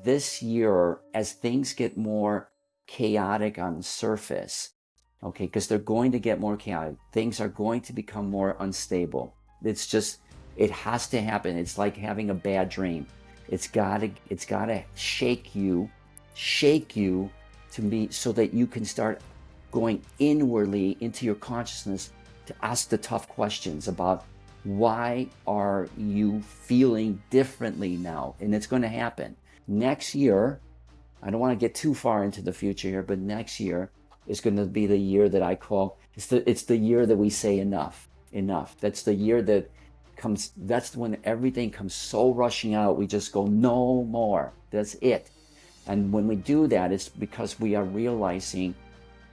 this year, as things get more chaotic on the surface, okay, because they're going to get more chaotic, things are going to become more unstable. It's just, it has to happen. It's like having a bad dream. It's gotta shake you to be, so that you can start going inwardly into your consciousness to ask the tough questions about why are you feeling differently now. And it's going to happen next year. I don't want to get too far into the future here, but next year is going to be the year that I call, it's the year that we say enough. That's the year that comes, that's when everything comes so rushing out, we just go, no more, that's it. And when we do that, it's because we are realizing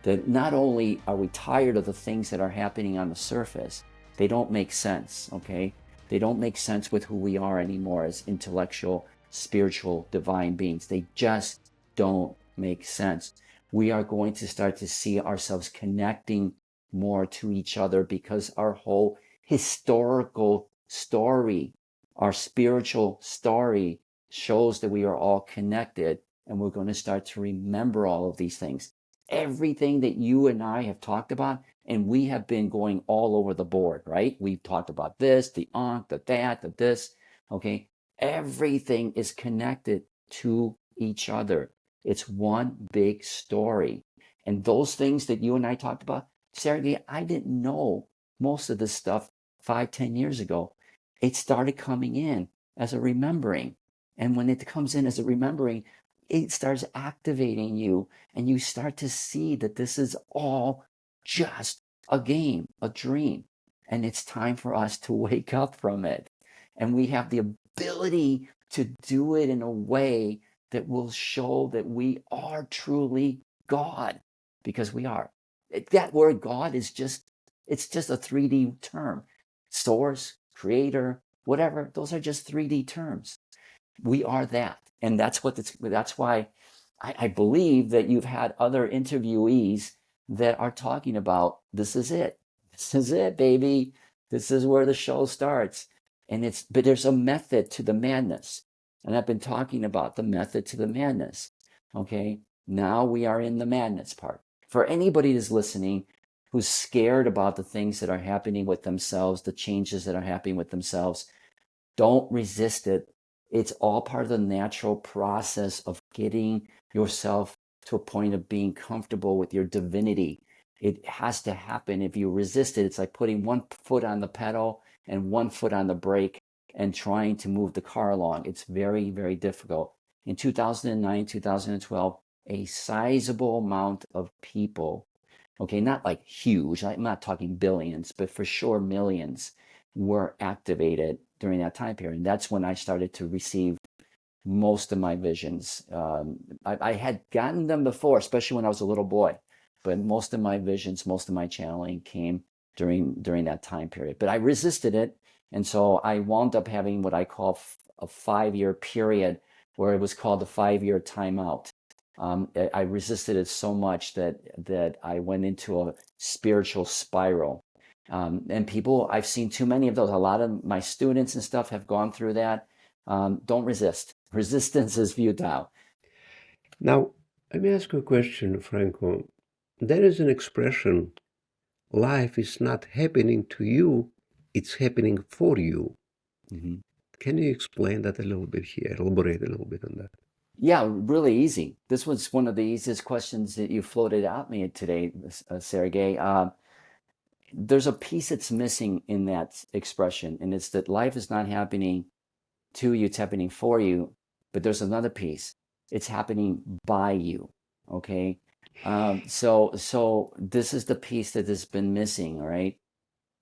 that not only are we tired of the things that are happening on the surface, they don't make sense, okay? They don't make sense with who we are anymore as intellectual, spiritual, divine beings. They just don't make sense. We are going to start to see ourselves connecting more to each other because our whole historical story, our spiritual story, shows that we are all connected, and we're going to start to remember all of these things. Everything that you and I have talked about, and we have been going all over the board, right? We've talked about this, the the that, the this, okay? Everything is connected to each other. It's one big story. And those things that you and I talked about, Sergey, I didn't know most of this stuff 5, 10 years ago. It started coming in as a remembering. And when it comes in as a remembering, it starts activating you, and you start to see that this is all just a game, a dream. And it's time for us to wake up from it. And we have the ability to do it in a way that will show that we are truly God, because we are. That word God is just, it's just a 3D term. Source, creator, whatever, those are just 3D terms. We are that. And that's why I believe that you've had other interviewees that are talking about, this is it. This is it, baby. This is where the show starts. But there's a method to the madness. And I've been talking about the method to the madness. Okay. Now we are in the madness part. For anybody who's listening, who's scared about the things that are happening with themselves, the changes that are happening with themselves, don't resist it. It's all part of the natural process of getting yourself to a point of being comfortable with your divinity. It has to happen. If you resist it, it's like putting one foot on the pedal and one foot on the brake and trying to move the car along. It's very, very difficult. In 2009, 2012, a sizable amount of people, okay, not like huge, I'm not talking billions, but for sure millions, were activated during that time period. And that's when I started to receive most of my visions. I had gotten them before, especially when I was a little boy, but most of my visions, most of my channeling came during that time period. But I resisted it, and so I wound up having what I call a 5-year period, where it was called the 5-year timeout. I resisted it so much that I went into a spiritual spiral. And people, I've seen too many of those. A lot of my students and stuff have gone through that. Don't resist. Resistance is futile. Now, let me ask you a question, Franco. There is an expression, life is not happening to you, it's happening for you. Mm-hmm. Can you explain that a little bit here, elaborate a little bit on that? Yeah, really easy. This was one of the easiest questions that you floated at me today, Sergey. There's a piece that's missing in that expression, and it's that life is not happening to you, it's happening for you. But there's another piece. It's happening by you. Okay. So this is the piece that has been missing, all right?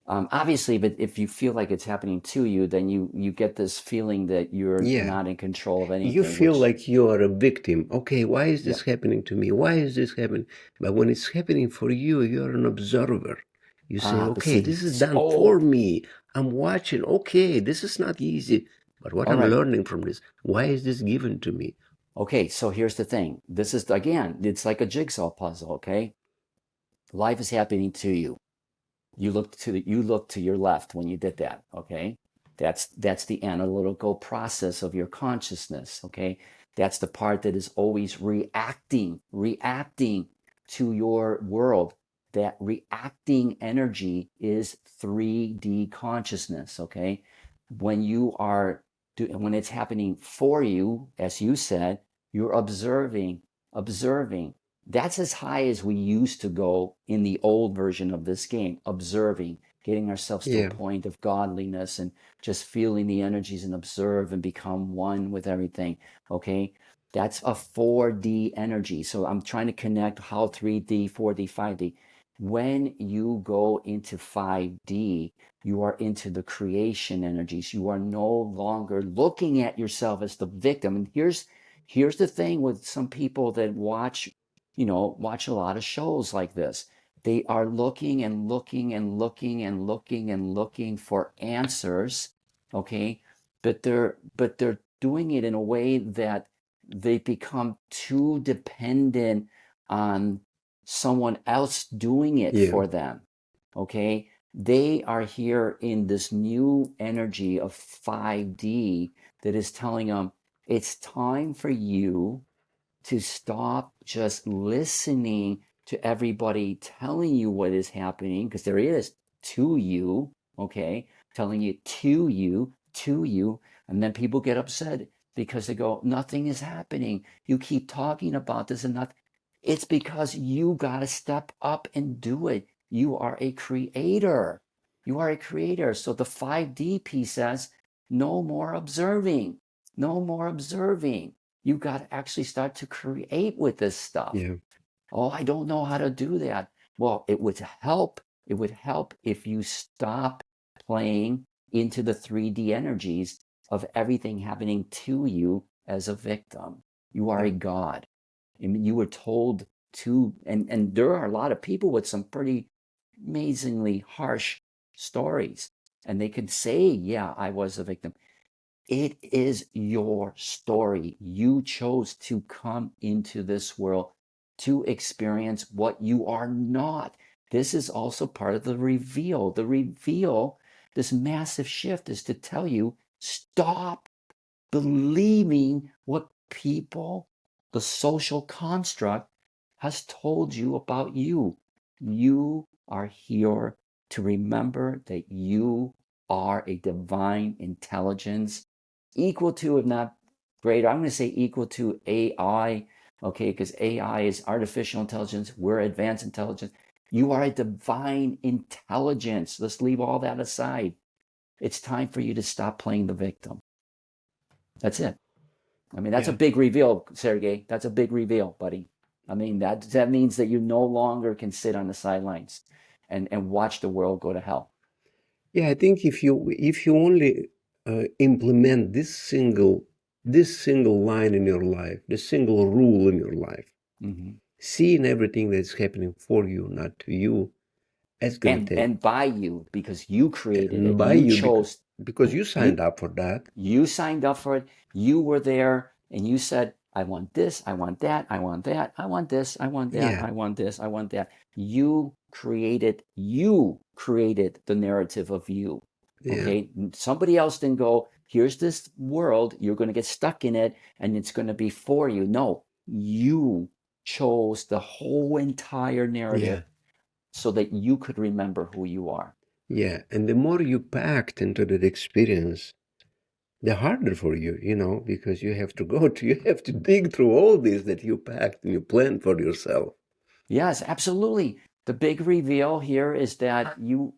Obviously, but if you feel like it's happening to you, then you get this feeling that you're Yeah, not in control of you anything, feel which, like you are a victim. Okay, why is yeah, this happening to me? Why is this happening? But when it's happening for you, you're an observer. You say, but okay, see, this is done for oh, me. I'm watching. Okay, this is not easy. But what all I'm right. learning from this, why is this given to me? Okay, so here's the thing. This is, again, it's like a jigsaw puzzle, okay? Life is happening to you. You look to your left when you did that, okay? That's the analytical process of your consciousness, okay? That's the part that is always reacting to your world. That reacting energy is 3D consciousness, okay? When you are when it's happening for you, as you said, you're observing. That's as high as we used to go in the old version of this game, observing, getting ourselves to a Yeah. point of godliness and just feeling the energies and observe and become one with everything. Okay. That's a 4D energy. So I'm trying to connect how 3D, 4D, 5D. When you go into 5D, you are into the creation energies. You are no longer looking at yourself as the victim. And here's the thing with some people that watch a lot of shows like this. They are looking and looking and looking and looking and looking for answers, okay? But they're doing it in a way that they become too dependent on someone else doing it Yeah. for them, okay? They are here in this new energy of 5D that is telling them it's time for you to stop just listening to everybody telling you what is happening, because there is to you, okay, telling you to you, and then people get upset because they go, nothing is happening. You keep talking about this and not. It's because you got to step up and do it. You are a creator. You are a creator. So the 5D piece says, no more observing. No more observing. You got to actually start to create with this stuff. Yeah. Oh, I don't know how to do that. Well, it would help. It would help if you stop playing into the 3D energies of everything happening to you as a victim. You are Yeah. a god. I mean, you were told to, and there are a lot of people with some pretty amazingly harsh stories, and they could say, yeah, I was a victim. It is your story. You chose to come into this world to experience what you are not. This is also part of the reveal. The reveal, this massive shift, is to tell you, stop believing what people, the social construct, has told you about you. You are here to remember that you are a divine intelligence equal to, if not greater, I'm going to say equal to AI, okay, because AI is artificial intelligence, we're advanced intelligence. You are a divine intelligence. Let's leave all that aside. It's time for you to stop playing the victim. That's it. I mean, that's a Yeah. big reveal, Sergey. That's a big reveal, buddy. I mean, that means that you no longer can sit on the sidelines and watch the world go to hell. Yeah. I think if you only implement this single line in your life, this single rule in your life, Hmm. seeing everything that's happening for you, not to you, that's gonna take And by you, because you created and it. by You you because chose. because you signed You up for that. You signed up for it. You were there and you said, I want this, I want that, I want that, I want this, I want that, Yeah. I want this, I want that. You created the narrative of you. Yeah. Okay. Somebody else didn't go, here's this world, you're going to get stuck in it and it's going to be for you. No, you chose the whole entire Yeah. narrative so that you could remember who you are. Yeah. And the more you packed into that experience, the harder for you, because you have to dig through all this that you packed and you planned for yourself. Yes, absolutely. The big reveal here is that you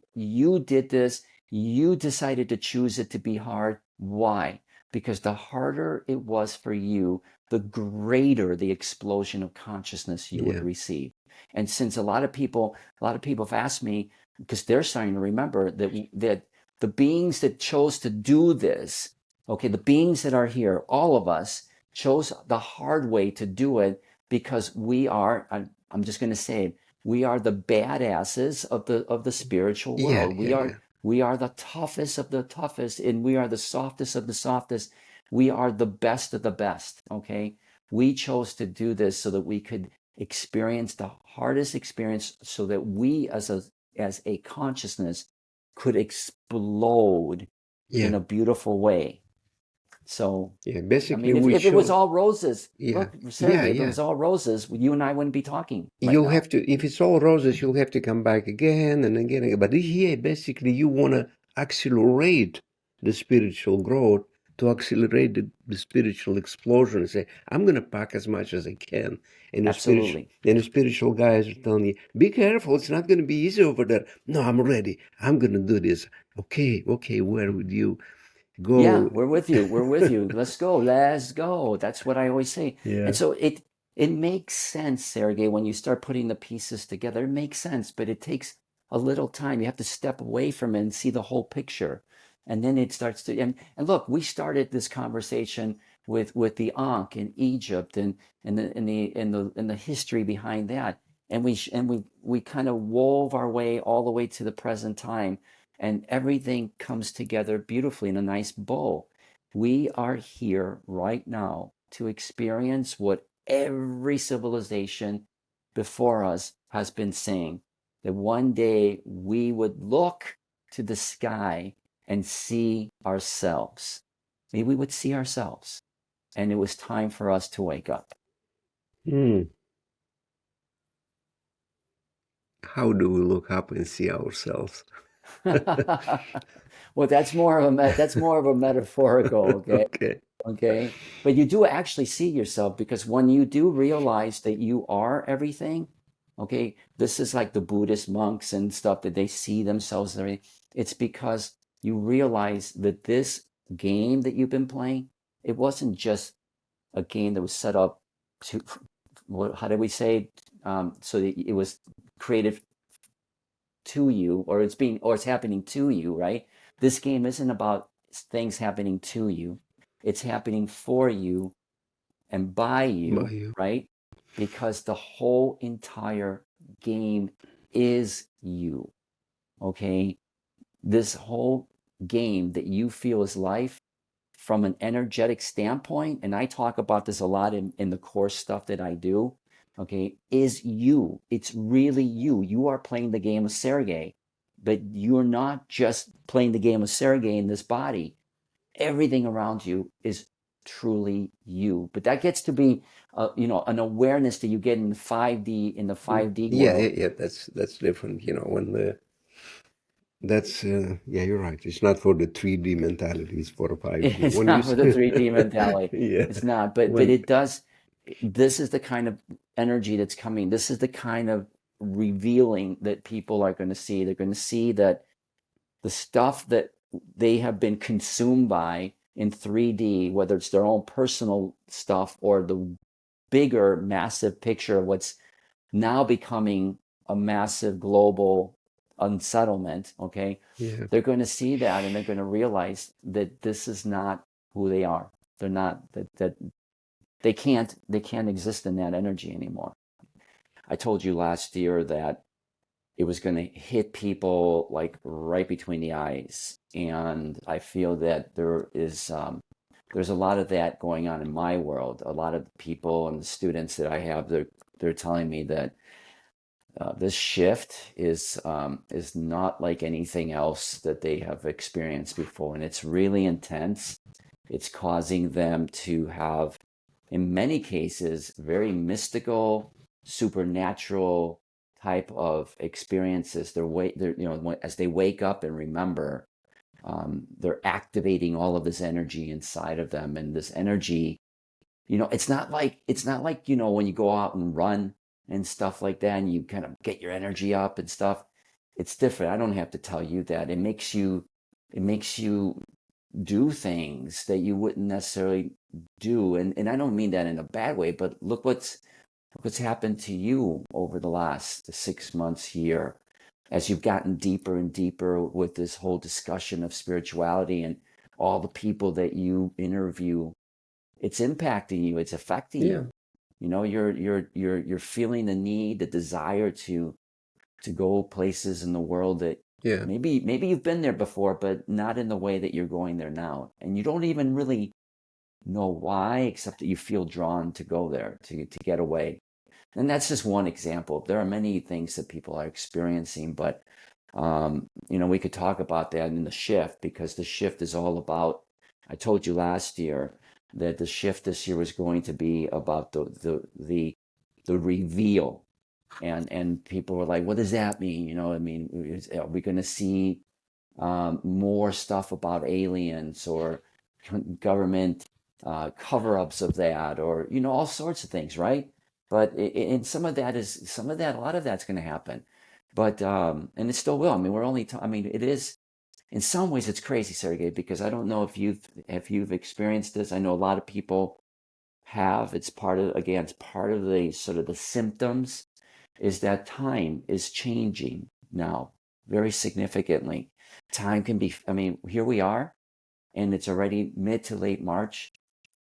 did this, you decided to choose it to be hard. Why? Because the harder it was for you, the greater the explosion of consciousness you would Yeah. receive. And since a lot of people have asked me, because they're starting to remember that the beings that chose to do this, okay, the beings that are here, all of us chose the hard way to do it because I'm just going to say, we are the badasses of the spiritual Yeah. world. We Yeah. are Yeah. we are the toughest of the toughest, and we are the softest of the softest. We are the best of the best. Okay, we chose to do this so that we could experience the hardest experience, so that we as a consciousness could explode in Yeah. a beautiful way. So, Yeah, I basically mean, we if it was show, all roses, yeah, look, yeah, Sergey, if it yeah. was all roses, you and I wouldn't be talking right You'll now. have to, if it's all roses, you'll have to come back again and again. But here, basically, you want to accelerate the spiritual growth, to accelerate the spiritual explosion. And say, I'm going to pack as much as I can. Absolutely. And the spiritual guys are telling you, be careful. It's not going to be easy over there. No, I'm ready. I'm going to do this. Okay, okay. Where would you Yeah, go? we're with you. We're with you. Let's go. Let's go. That's what I always say. And Yeah. so it makes sense, Sergey, when you start putting the pieces together. It makes sense, but it takes a little time. You have to step away from it and see the whole picture. And then it starts to and look, we started this conversation with the Ankh in Egypt and the history behind that. And we kind of wove our way all the way to the present time, and everything comes together beautifully in a nice bow. We are here right now to experience what every civilization before us has been saying, that one day we would look to the sky and see ourselves. Maybe we would see ourselves. And it was time for us to wake up. Hmm. How do we look up and see ourselves? Well, that's more of a metaphorical, okay? Okay. Okay. But you do actually see yourself, because when you do realize that you are everything, okay, this is like the Buddhist monks and stuff, that they see themselves and everything. It's because you realize that this game that you've been playing, it wasn't just a game that was set up to, how did we say, so that it was created to you, or it's happening to you, right? This game isn't about things happening to you. It's happening for you and by By you, you. right? Because the whole entire game is you, okay? This whole game that you feel is life, from an energetic standpoint, and I talk about this a lot in the course stuff that I do, okay, is you. It's really you. You are playing the game of Sergey, but you're not just playing the game of Sergey in this body. Everything around you is truly you. But that gets to be, an awareness that you get in the 5D, in the 5D Yeah, world. yeah, yeah. That's different. When the that's yeah, you're right. It's not for the 3D mentality. It's for the 5D. It's When you not with a 3D mentality. yeah, It's not, but when it does. This is the kind of energy that's coming. This is the kind of revealing that people are going to see. They're going to see that the stuff that they have been consumed by in 3D, whether it's their own personal stuff or the bigger, massive picture of what's now becoming a massive global unsettlement, okay? yeah, They're going to see that, and they're going to realize that this is not who they are. They're not, that they can't exist in that energy anymore. I told you last year that it was going to hit people like right between the eyes, and I feel that there's a lot of that going on in my world. A lot of the people and the students that I have, they're telling me that this shift is not like anything else that they have experienced before, and it's really intense. It's causing them to have, in many cases, very mystical, supernatural type of experiences. As they wake up and remember, they're activating all of this energy inside of them, and this energy, it's not like when you go out and run and stuff like that, and you kind of get your energy up and stuff. It's different. I don't have to tell you that. It makes you do things that you wouldn't necessarily do. And I don't mean that in a bad way, but look what's happened to you over the last 6 months here, as you've gotten deeper and deeper with this whole discussion of spirituality, and all the people that you interview. It's impacting you, it's affecting yeah, you. You're feeling the need, the desire to go places in the world that yeah, maybe you've been there before, but not in the way that you're going there now. And you don't even really know why, except that you feel drawn to go there, to get away. And that's just one example. There are many things that people are experiencing, but we could talk about that in the shift, because the shift is all about I told you last year that the shift this year was going to be about the reveal, and people were like, "What does that mean?" I mean, are we going to see more stuff about aliens or government cover-ups of that, or all sorts of things, right? But and a lot of that's going to happen, but and it still will. I mean, I mean, it is in some ways it's crazy, Sergey, because I don't know if you've experienced this. I know a lot of people have. It's part of the sort of the symptoms is that time is changing now very significantly. Time can be, I mean, here we are, and it's already mid to late March,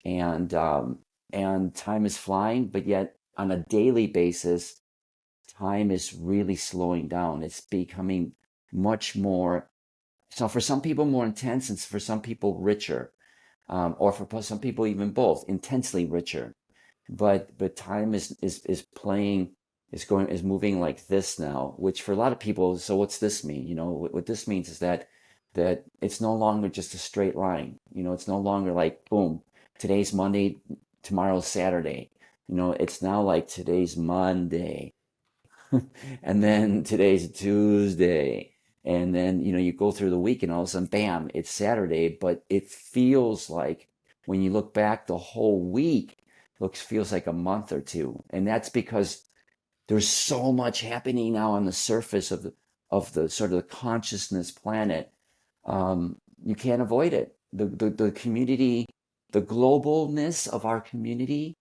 and time is flying, but yet on a daily basis, time is really slowing down. It's becoming much more, so for some people more intense, and for some people richer, or for some people even both, intensely richer. But time is playing is moving like this now, which for a lot of people, so what's this mean? What this means is that it's no longer just a straight line. It's no longer like boom, today's Monday, tomorrow's Saturday. It's now like today's Monday, and then today's Tuesday, and then you go through the week, and all of a sudden, bam, it's Saturday. But it feels like when you look back, the whole week feels like a month or two, and that's because there's so much happening now on the surface of the sort of the consciousness planet. You can't avoid it. The community, the globalness of our community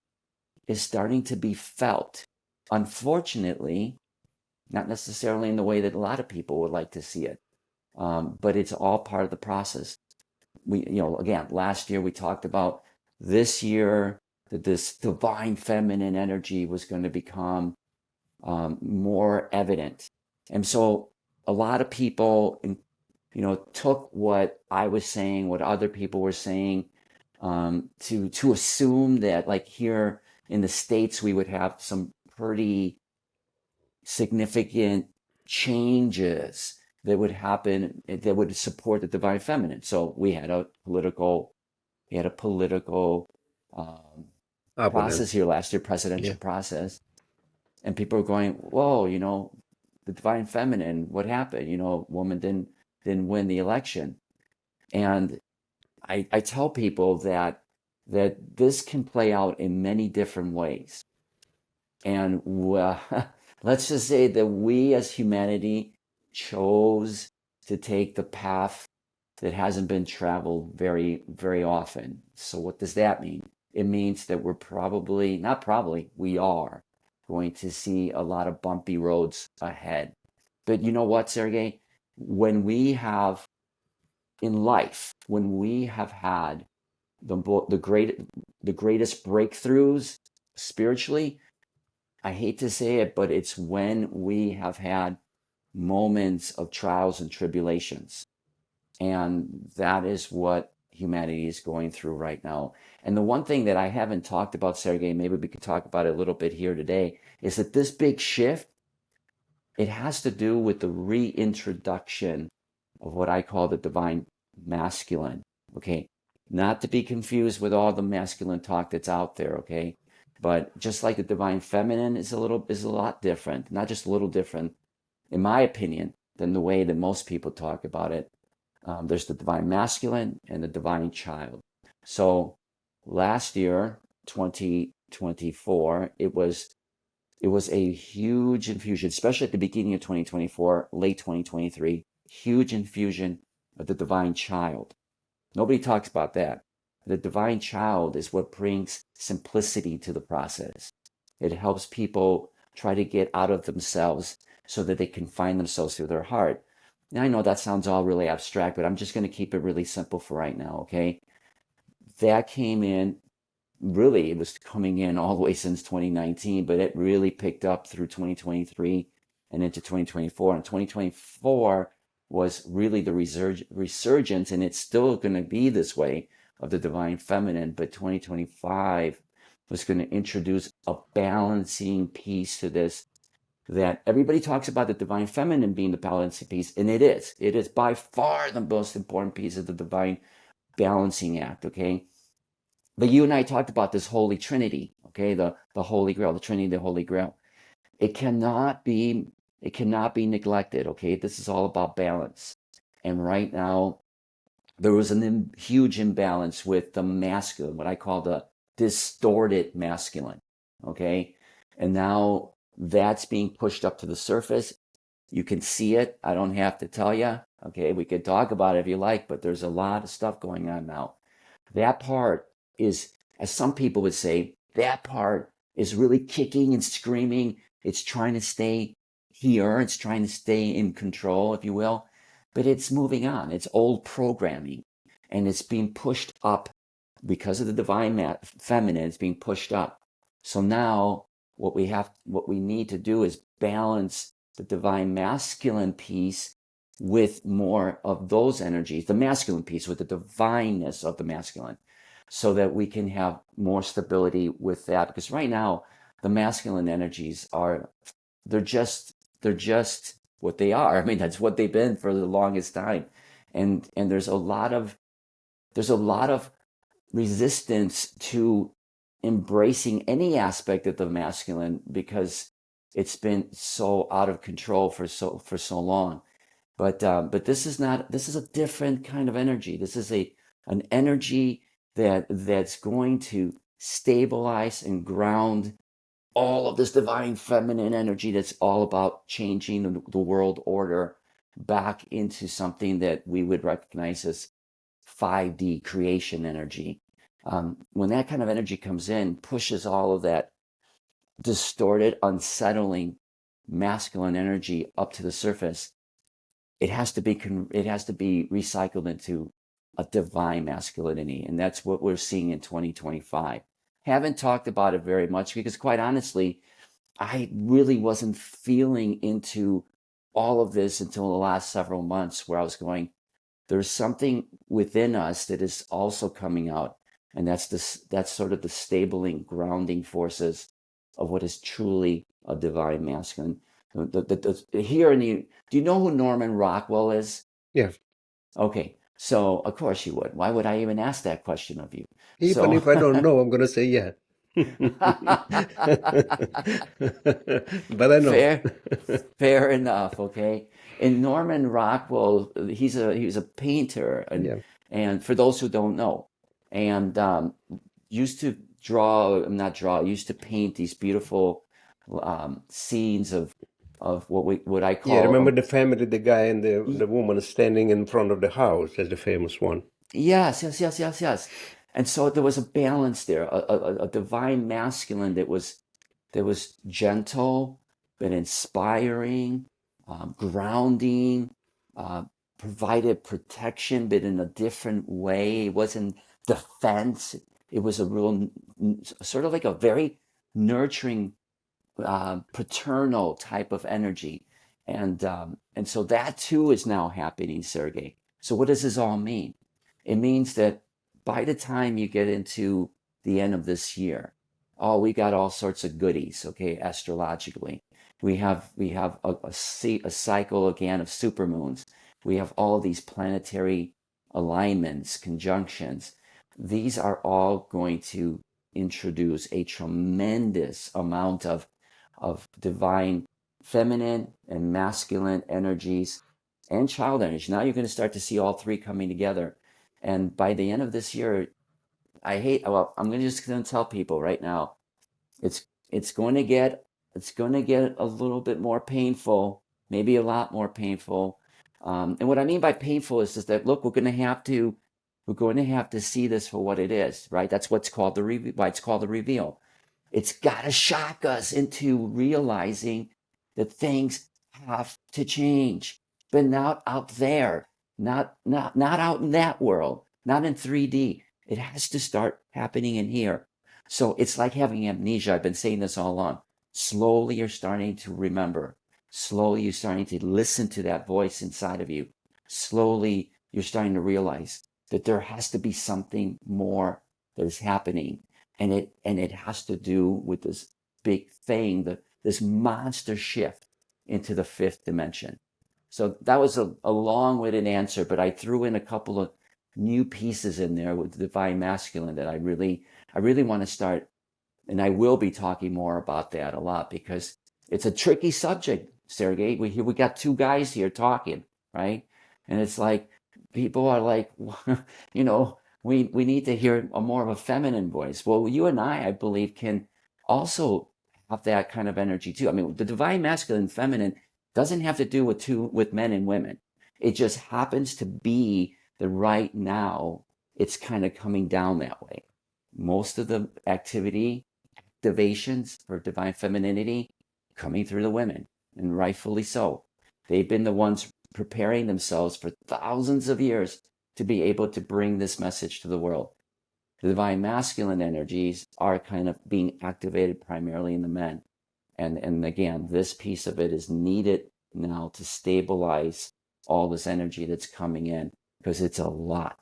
is starting to be felt. Unfortunately, not necessarily in the way that a lot of people would like to see it, but it's all part of the process. Again, last year we talked about this year that this divine feminine energy was going to become more evident. And so a lot of people, took what I was saying, what other people were saying, to assume that like here in the States, we would have some pretty significant changes that would happen that would support the divine feminine. So we had a political um, Opponent. process here last year, Yeah. presidential process, and people were going, "Whoa, the divine feminine, what happened? Woman didn't win the election." And I tell people that this can play out in many different ways. And let's just say that we as humanity chose to take the path that hasn't been traveled very, very often. So what does that mean? It means that we're probably, not probably, we are going to see a lot of bumpy roads ahead. But you know what, Sergey? When we have in life, when we have had the greatest breakthroughs spiritually, I hate to say it, but it's when we have had moments of trials and tribulations. And that is what humanity is going through right now. And the one thing that I haven't talked about, Sergey, maybe we could talk about it a little bit here today, is that this big shift, it has to do with the reintroduction of what I call the divine masculine. Okay. Not to be confused with all the masculine talk that's out there, okay? But just like the divine feminine is a lot different, not just a little different, in my opinion, than the way that most people talk about it. There's the divine masculine and the divine child. So last year, 2024, it was a huge infusion, especially at the beginning of 2024, late 2023, huge infusion of the divine child. Nobody talks about that. The divine child is what brings simplicity to the process. It helps people try to get out of themselves so that they can find themselves through their heart. Now, I know that sounds all really abstract, but I'm just going to keep it really simple for right now, okay? That came in, really, it was coming in all the way since 2019, but it really picked up through 2023 and into 2024. And 2024 was really the resurgence, and it's still going to be this way, of the divine feminine. But 2025 was going to introduce a balancing piece to this, that everybody talks about the divine feminine being the balancing piece, and it is. It is by far the most important piece of the divine balancing act, okay? But you and I talked about this Holy Trinity, okay? The Holy Grail, the Trinity, the Holy Grail. It cannot be neglected, okay? This is all about balance. And right now, there was a huge imbalance with the masculine, what I call the distorted masculine, okay? And now that's being pushed up to the surface. You can see it. I don't have to tell you, okay? We could talk about it if you like, but there's a lot of stuff going on now. That part is, as some people would say, that part is really kicking and screaming. It's trying to stay here. It's trying to stay in control, if you will, but it's moving on. It's old programming, and it's being pushed up because of the divine feminine. It's being pushed up. So now what we need to do is balance the divine masculine piece with more of those energies, the masculine piece with the divineness of the masculine, so that we can have more stability with that. Because right now, the masculine energies they're just what they are. I mean, that's what they've been for the longest time. And there's a lot of resistance to embracing any aspect of the masculine because it's been so out of control for so long. But this is not, this is a different kind of energy. This is an energy that's going to stabilize and ground all of this divine feminine energy that's all about changing the world order back into something that we would recognize as 5D creation energy. When that kind of energy comes in, pushes all of that distorted, unsettling masculine energy up to the surface, it has to be recycled into a divine masculinity, and that's what we're seeing in 2025. Haven't talked about it very much because, quite honestly, I really wasn't feeling into all of this until the last several months, where I was going, there's something within us that is also coming out, and that's sort of the stabling, grounding forces of what is truly a divine masculine. Here in the, do you know who Norman Rockwell is? Yeah. Okay, so of course you would. Why would I even ask that question of you? Even So if I don't know, I'm going to say yeah. But I know. fair, fair enough. Okay, and Norman Rockwell, he was a painter, Yeah. and for those who don't know, and used to used to paint these beautiful scenes of what I Yeah, call remember the family, the guy and the woman standing in front of the house as the famous one. yes, yes, yes, yes, yes. And so there was a balance there, a divine masculine that was gentle, but inspiring, grounding, uh, provided protection, but in a different way. It wasn't defense. It was a real, sort of like a very nurturing, paternal type of energy. And so that too is now happening, Sergey. So what does this all mean? It means that by the time you get into the end of this year, oh, we got all sorts of goodies, okay, astrologically. We have a cycle again of supermoons. We have all these planetary alignments, conjunctions. These are all going to introduce a tremendous amount of divine feminine and masculine energies and child energy. Now you're going to start to see all three coming together. And by the end of this year, I'm just going to tell people right now, it's it's going to get a little bit more painful, maybe a lot more painful. And what I mean by painful is just that, look, we're going to have to see this for what it is, right? That's why it's called the reveal. It's got to shock us into realizing that things have to change, but not out there, not out in that world, not in 3D. It has to start happening in here. So it's like having amnesia. I've been saying this all along. Slowly, you're starting to remember. Slowly, you're starting to listen to that voice inside of you. Slowly, you're starting to realize that there has to be something more that is happening, and it has to do with this big thing, this monster shift into the fifth dimension. So that was a long-winded answer, but I threw in a couple of new pieces in there with the divine masculine that I really want to start, and I will be talking more about that a lot because it's a tricky subject, Sergey. We got two guys here talking, right? And it's like people are like, you know, we need to hear a more of a feminine voice. Well, you and I believe, can also have that kind of energy too. I mean, the divine masculine and feminine doesn't have to do with men and women. It just happens to be that right now it's kind of coming down that way. Most of the activations for divine femininity coming through the women, and rightfully so. They've been the ones preparing themselves for thousands of years to be able to bring this message to the world. The divine masculine energies are kind of being activated primarily in the men. And again, this piece of it is needed now to stabilize all this energy that's coming in, because it's a lot.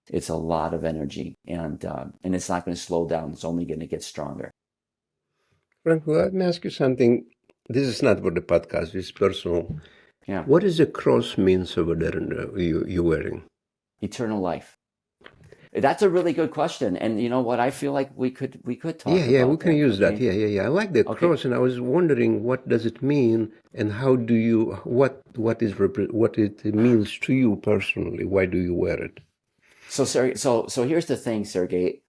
It's a lot of energy, and it's not going to slow down. It's only going to get stronger. Franco, let me ask you something. This is not for the podcast, it's personal. Yeah. What does the cross means over there you're wearing? Eternal life. That's a really good question, and you know what? I feel like we could talk Yeah, we about can that. use that. Okay. Yeah. I like the Okay. cross, and I was wondering what does it mean, and how do you what it means to you personally? Why do you wear it? So, Sergey, so here's the thing, Sergey.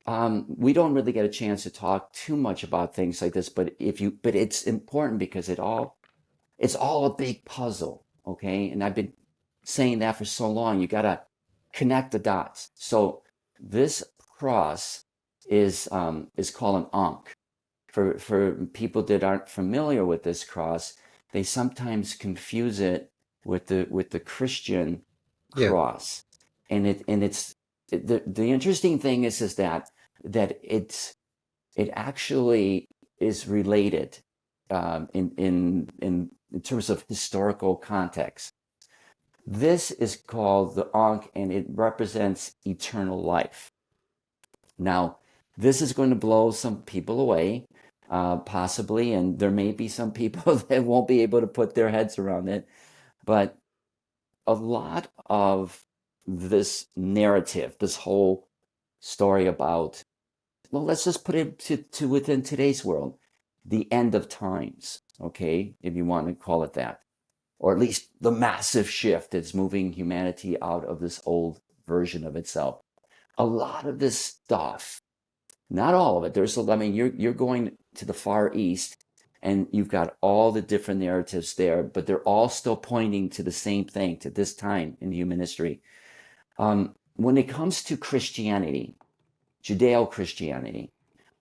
We don't really get a chance to talk too much about things like this, but it's important because it's all a big puzzle, okay? And I've been saying that for so long. You got to connect the dots. So this cross is called an ankh. For people that aren't familiar with this cross, they sometimes confuse it with the Christian Yeah, cross, the interesting thing is that it actually is related, in terms of historical context. This is called the Ankh, and it represents eternal life. Now, this is going to blow some people away, possibly, and there may be some people that won't be able to put their heads around it. But a lot of this narrative, this whole story about, well, let's just put it to within today's world, the end of times, okay, if you want to call it that, or at least the massive shift that's moving humanity out of this old version of itself. A lot of this stuff, not all of it. I mean, you're going to the Far East, and you've got all the different narratives there, but they're all still pointing to the same thing, to this time in human history. When it comes to Christianity, Judeo-Christianity,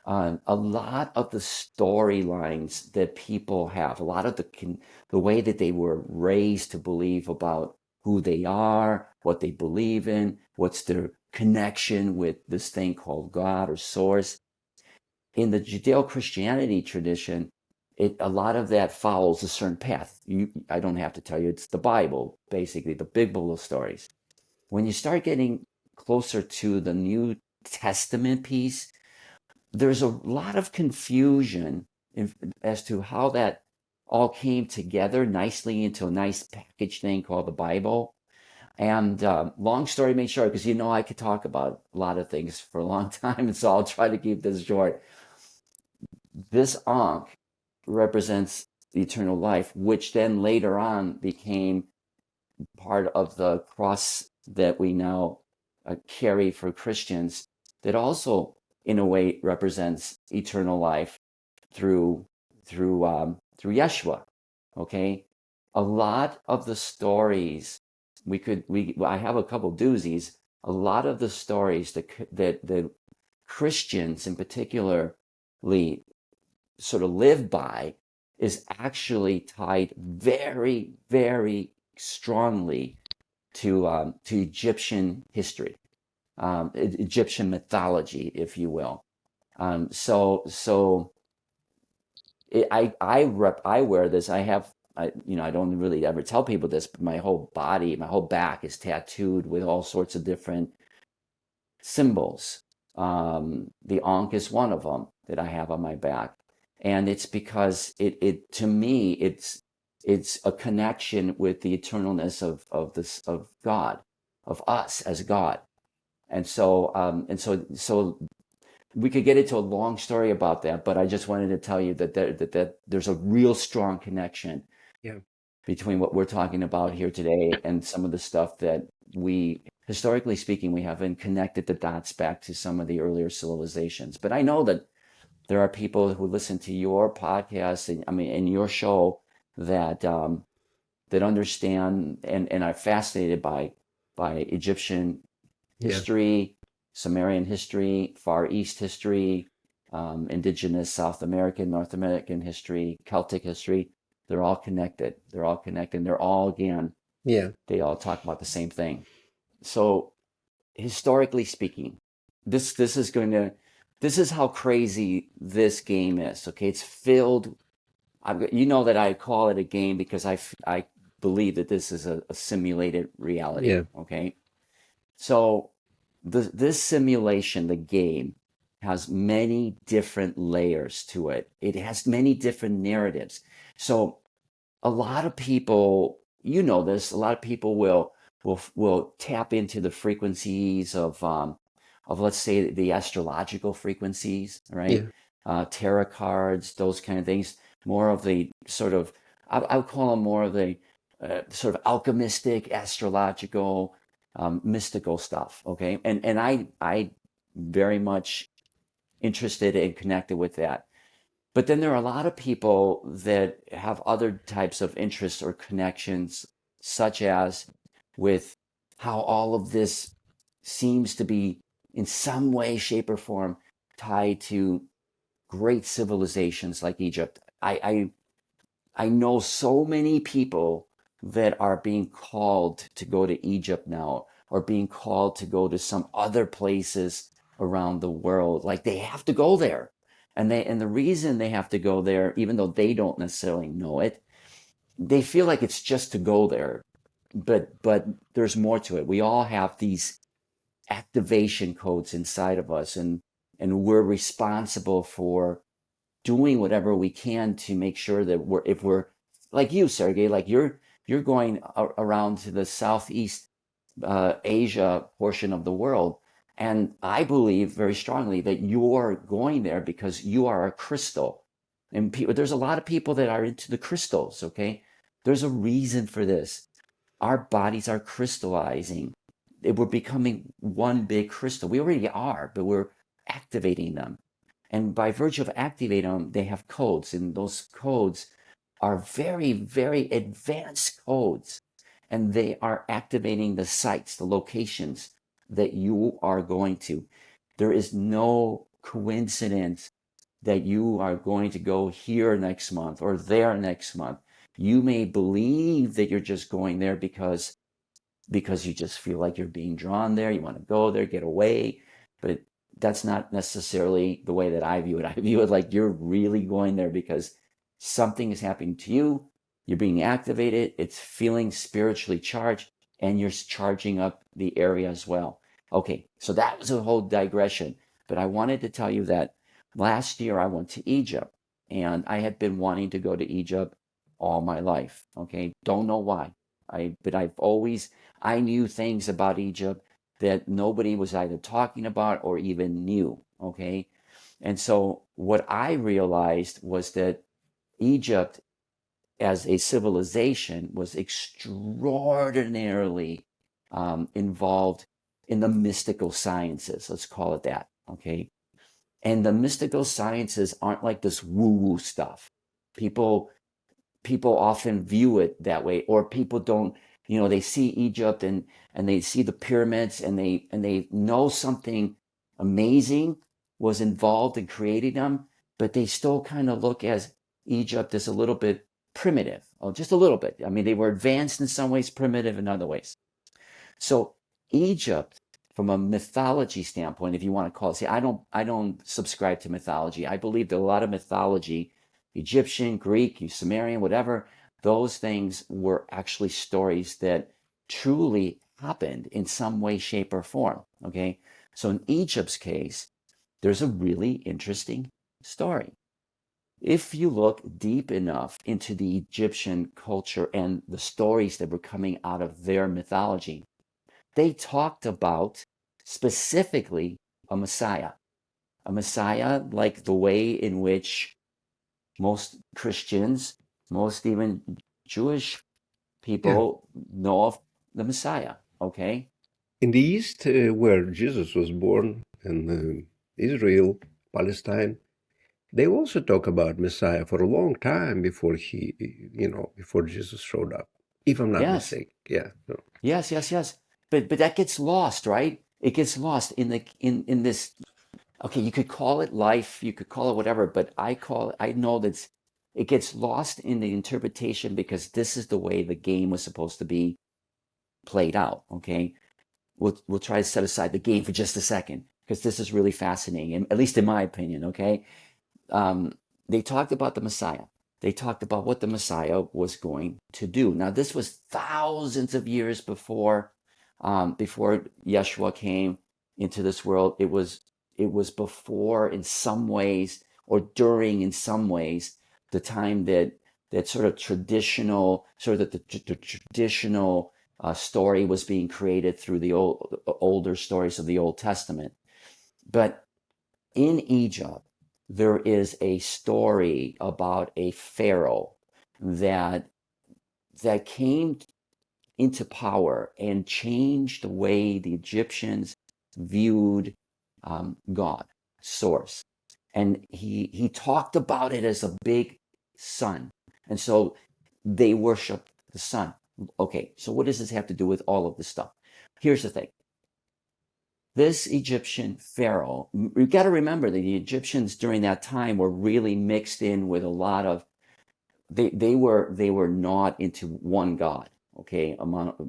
a lot of the storylines that people have, a lot of the way that they were raised to believe about who they are, what they believe in, what's their connection with this thing called God or Source. In the Judeo-Christianity tradition, a lot of that follows a certain path. I don't have to tell you, it's the Bible, basically, the biblical stories. When you start getting closer to the New Testament piece, there's a lot of confusion as to how that all came together nicely into a nice package thing called the Bible. And long story made short, because I could talk about a lot of things for a long time, and so I'll try to keep this short. This Ankh represents eternal life, which then later on became part of the cross that we now carry for Christians, that also, in a way, represents eternal life through through Yeshua. Okay, a lot of the stories I have a couple doozies. A lot of the stories that the Christians in particularly sort of live by is actually tied very, very strongly to Egyptian history, Egyptian mythology, if you will. So I wear this. I don't really ever tell people this, but my whole body, my whole back is tattooed with all sorts of different symbols. The Ankh is one of them that I have on my back, and it's because it to me it's a connection with the eternalness of God. of us as God. And so we could get into a long story about that, but I just wanted to tell you that there's a real strong connection Yeah. between what we're talking about here today and some of the stuff that we, historically speaking, we haven't connected the dots back to some of the earlier civilizations. But I know that there are people who listen to your podcast and I mean, and your show that that understand and are fascinated by Egyptian Yeah. history, Sumerian history, Far East history, indigenous South American, North American history, Celtic history. They're all connected. They're all connected. They're all, again, Yeah. they all talk about the same thing. So historically speaking, this is going to this is how crazy this game is. Okay, it's filled. You know that I call it a game because I believe that this is a simulated reality. Yeah. Okay, so this simulation, the game, has many different layers to it. It has many different narratives. So a lot of people, you know this, a lot of people will tap into the frequencies of let's say the astrological frequencies, right? Yeah. Tarot cards, those kind of things. More of the sort of I would call them more of the sort of alchemistic, astrological, mystical stuff. Okay, and I very much interested and connected with that. But then there are a lot of people that have other types of interests or connections, such as with how all of this seems to be in some way, shape, or form tied to great civilizations like Egypt. I know so many people that are being called to go to Egypt now, or being called to go to some other places around the world. Like they have to go there. And the reason they have to go there, even though they don't necessarily know it, they feel like it's just to go there. But there's more to it. We all have these activation codes inside of us, and we're responsible for doing whatever we can to make sure that if we're like you, Sergey, like you're going around to the Southeast Asia portion of the world, and I believe very strongly that you're going there because you are a crystal, and there's a lot of people that are into the crystals. Okay, there's a reason for this. Our bodies are crystallizing. We're becoming one big crystal. We already are, but we're activating them. And by virtue of activating them, they have codes, and those codes are very, very advanced codes. And they are activating the sites, the locations that you are going to. There is no coincidence that you are going to go here next month or there next month. You may believe that you're just going there because you just feel like you're being drawn there. You want to go there, get away. But that's not necessarily the way that I view it. I view it like you're really going there because something is happening to you. You're being activated. It's feeling spiritually charged, and you're charging up the area as well. Okay, so that was a whole digression. But I wanted to tell you that last year I went to Egypt, and I had been wanting to go to Egypt all my life. Okay, don't know why. But I knew things about Egypt that nobody was either talking about or even knew. Okay. And so what I realized was that Egypt as a civilization was extraordinarily involved in the mystical sciences. Let's call it that. Okay. And the mystical sciences aren't like this woo woo stuff. People people often view it that way, or people don't, they see Egypt and they see the pyramids and they know something amazing was involved in creating them, but they still kind of look as Egypt as a little bit primitive, or just a little bit. I mean, they were advanced in some ways, primitive in other ways. So Egypt, from a mythology standpoint, if you want to call it, see, I don't subscribe to mythology. I believe that a lot of mythology, Egyptian, Greek, Sumerian, whatever, those things were actually stories that truly happened in some way, shape, or form. Okay. So in Egypt's case, there's a really interesting story. If you look deep enough into the Egyptian culture and the stories that were coming out of their mythology, they talked about specifically a Messiah. A Messiah like the way in which most Christians, most even Jewish Yeah. people know of the Messiah, okay? In the East, where Jesus was born, in Israel, Palestine, they also talk about Messiah for a long time before before Jesus showed up, if I'm not Yes, mistaken. Yeah. So, yes. But that gets lost, right? It gets lost in the in this. Okay, you could call it life, you could call it whatever, but I know that it gets lost in the interpretation because this is the way the game was supposed to be played out. Okay, we'll try to set aside the game for just a second because this is really fascinating, at least in my opinion. Okay, um, they talked about the Messiah. They talked about what the Messiah was going to do. Now, this was thousands of years before Yeshua came into this world. It was before, in some ways, or during, in some ways, the time that sort of traditional, sort of the traditional story was being created through the older stories of the Old Testament. But in Egypt, there is a story about a pharaoh that that came into power and changed the way the Egyptians viewed God, source, and he talked about it as a big sun, and so they worshiped the sun. Okay, so what does this have to do with all of this stuff? Here's the thing: this Egyptian pharaoh, you got to remember that the Egyptians during that time were really mixed in with a lot of they were not into one God, okay,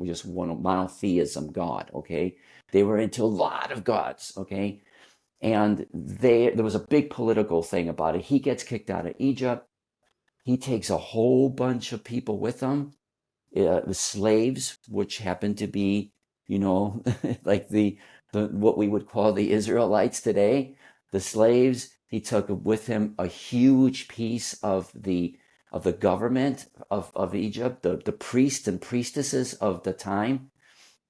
just one monotheism God, okay. They were into a lot of gods, okay, and there was a big political thing about it. He gets kicked out of Egypt. He takes a whole bunch of people with him, the slaves, which happened to be, like the what we would call the Israelites today, the slaves. He took with him a huge piece of the government of Egypt, the priests and priestesses of the time,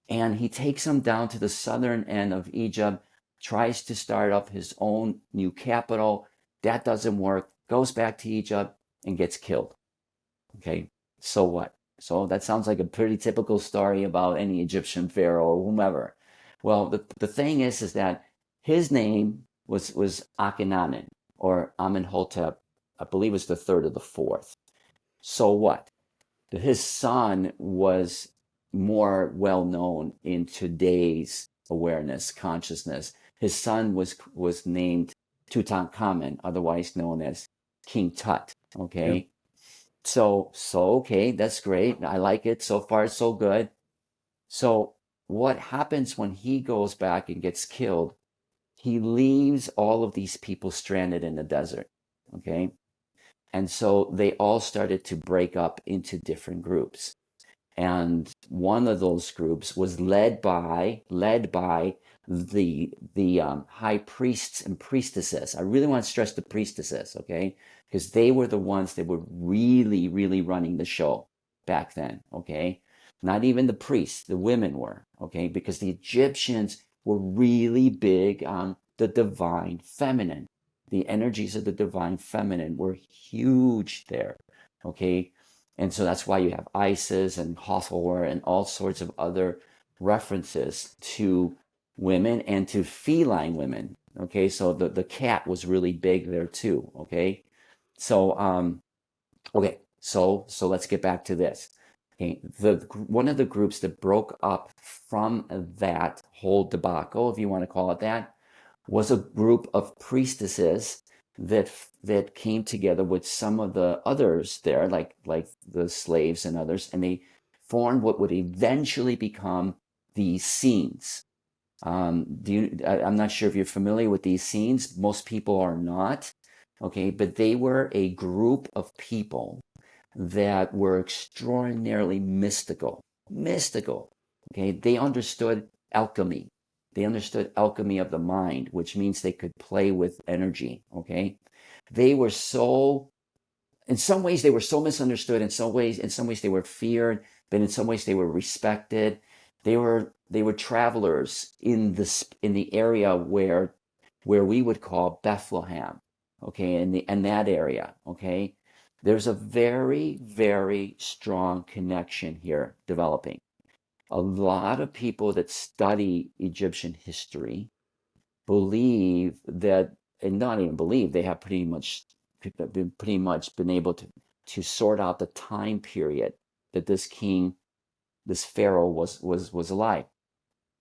and he takes them down to the southern end of Egypt, tries to start up his own new capital. That doesn't work. Goes back to Egypt and gets killed. Okay, so what? So that sounds like a pretty typical story about any Egyptian pharaoh or whomever. Well, the thing is that his name was Akhenaten or Amenhotep. I believe it's the third or the fourth. So what? His son was more well known in today's awareness, consciousness. His son was named Tutankhamen, otherwise known as King Tut. yeah. Okay, okay, that's great. I like it. So far, so good. So what happens when he goes back and gets killed? He leaves all of these people stranded in the desert. Okay. And so they all started to break up into different groups. And one of those groups was led by the high priests and priestesses. I really want to stress the priestesses, okay, because they were the ones that were really running the show back then, okay. Not even the priests, the women were, okay, because the Egyptians were really big on the divine feminine. The energies of the divine feminine were huge there, okay. And so that's why you have Isis and Hathor and all sorts of other references to women and to feline women. Okay, so the cat was really big there too. Okay, so so let's get back to this. Okay, one of the groups that broke up from that whole debacle, if you want to call it that, was a group of priestesses that came together with some of the others there, like the slaves and others, and they formed what would eventually become these scenes. I'm not sure if you're familiar with these scenes. Most people are not. Okay, but they were a group of people that were extraordinarily mystical. Mystical. Okay, they understood alchemy. They understood alchemy of the mind, which means they could play with energy. Okay, they were so. In some ways, they were so misunderstood. In some ways, they were feared, but in some ways, they were respected. They were travelers in the area where we would call Bethlehem, okay, in that area, okay. There's a very, very strong connection here developing. A lot of people that study Egyptian history believe that, and not even believe, they have pretty much been able to sort out the time period that this king, this pharaoh was alive.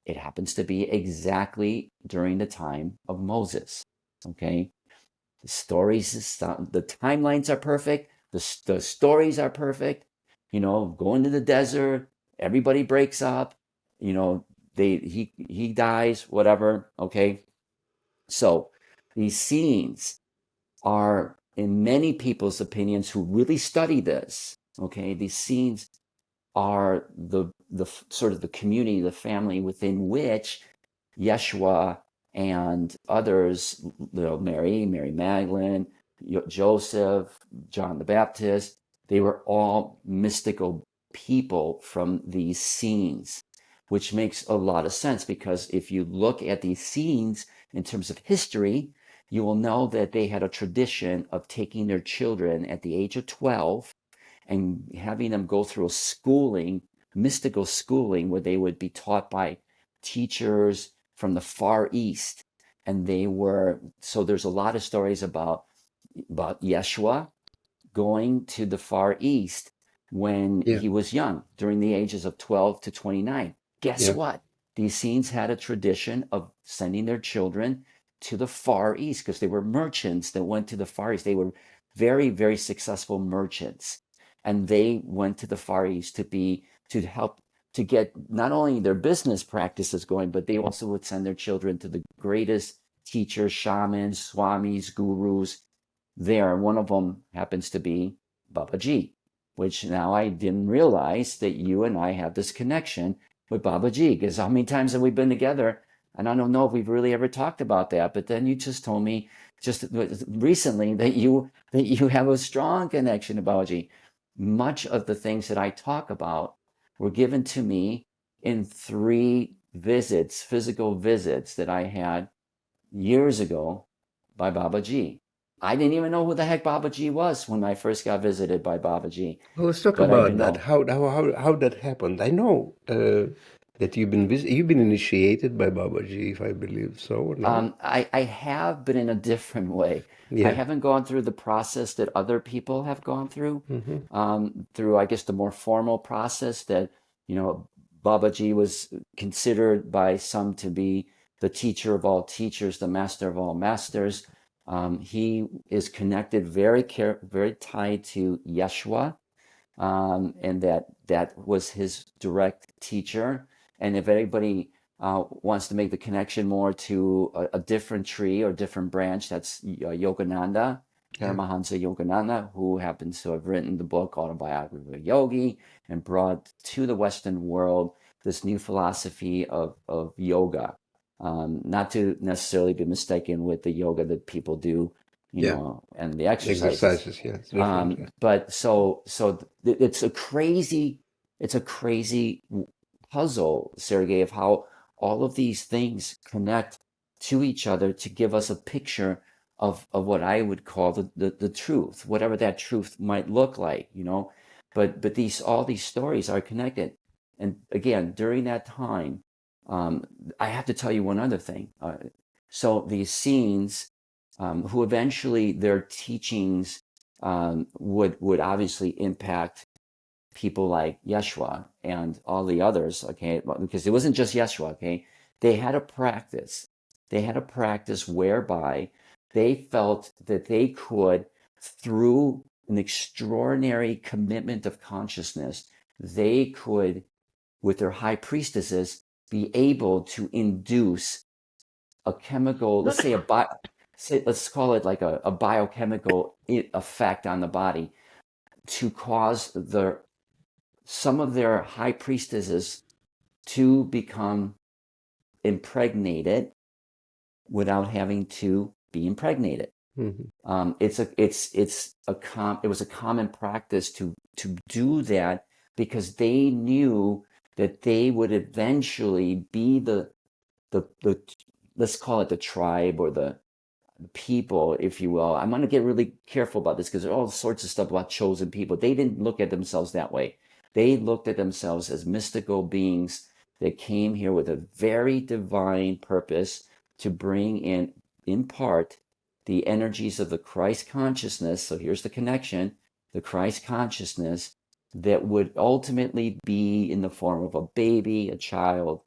It happens to be exactly during the time of Moses. Okay, the stories, the timelines are perfect. The stories are perfect. Going to the desert, everybody breaks up. You know, he dies, whatever. Okay, so these scenes are, in many people's opinions who really study this, okay, these scenes are the sort of the community, the family within which Yeshua and others, Mary Magdalene, Joseph, John the Baptist, they were all mystical people from these scenes, which makes a lot of sense because if you look at these scenes in terms of history, you will know that they had a tradition of taking their children at the age of 12 and having them go through a schooling, mystical schooling, where they would be taught by teachers from the Far East. And so there's a lot of stories about Yeshua going to the Far East when Yeah, he was young, during the ages of 12 to 29. Guess yeah, what? These scenes had a tradition of sending their children to the Far East because they were merchants that went to the Far East. They were very, very successful merchants. And they went to the Far East to help to get not only their business practices going, but they also would send their children to the greatest teachers, shamans, swamis, gurus there. One of them happens to be Babaji, which now I didn't realize that you and I have this connection with Babaji, because how many times have we been together? And I don't know if we've really ever talked about that, but then you just told me just recently that you have a strong connection to Babaji. Much of the things that I talk about were given to me in 3 visits, physical visits that I had years ago by Babaji. I didn't even know who the heck Babaji was when I first got visited by Babaji, well, let's talk but I do about that. know. How that happened. I know that you've been initiated by Babaji, if I believe so. No? I have, but in a different way. I Yeah. haven't gone through the process that other people have gone Hmm. through, I guess, the more formal process that, you know, Babaji was considered by some to be the teacher of all teachers, the master of all masters. He is connected very tied to Yeshua, and that was his direct teacher. And if anybody wants to make the connection more to a different tree or different branch, that's Yogananda, Yeah. Paramahansa Yogananda, who happens to have written the book Autobiography of a Yogi and brought to the Western world this new philosophy of yoga. Not to necessarily be mistaken with the yoga that people do, Yeah. and the exercises. Exercises. Yeah. It's different. Yeah. But so it's a crazy puzzle, Sergey, of how all of these things connect to each other to give us a picture of what I would call the truth, whatever that truth might look like. But all these stories are connected. And again, during that time, um, I have to tell you one other thing. So these scenes, who eventually their teachings would obviously impact people like Yeshua and all the others, okay? Because it wasn't just Yeshua, okay? They had a practice. They had a practice whereby they felt that they could, through an extraordinary commitment of consciousness, they could, with their high priestesses, be able to induce a chemical, let's call it like a biochemical effect on the body to cause some of their high priestesses to become impregnated without having to be impregnated. Hmm. It was a common practice to do that because they knew that they would eventually be the let's call it the tribe or the people, if you will. I'm going to get really careful about this because there's all sorts of stuff about chosen people. They didn't look at themselves that way. They looked at themselves as mystical beings that came here with a very divine purpose to bring in part, the energies of the Christ consciousness. So here's the connection, the Christ consciousness that would ultimately be in the form of a baby, a child,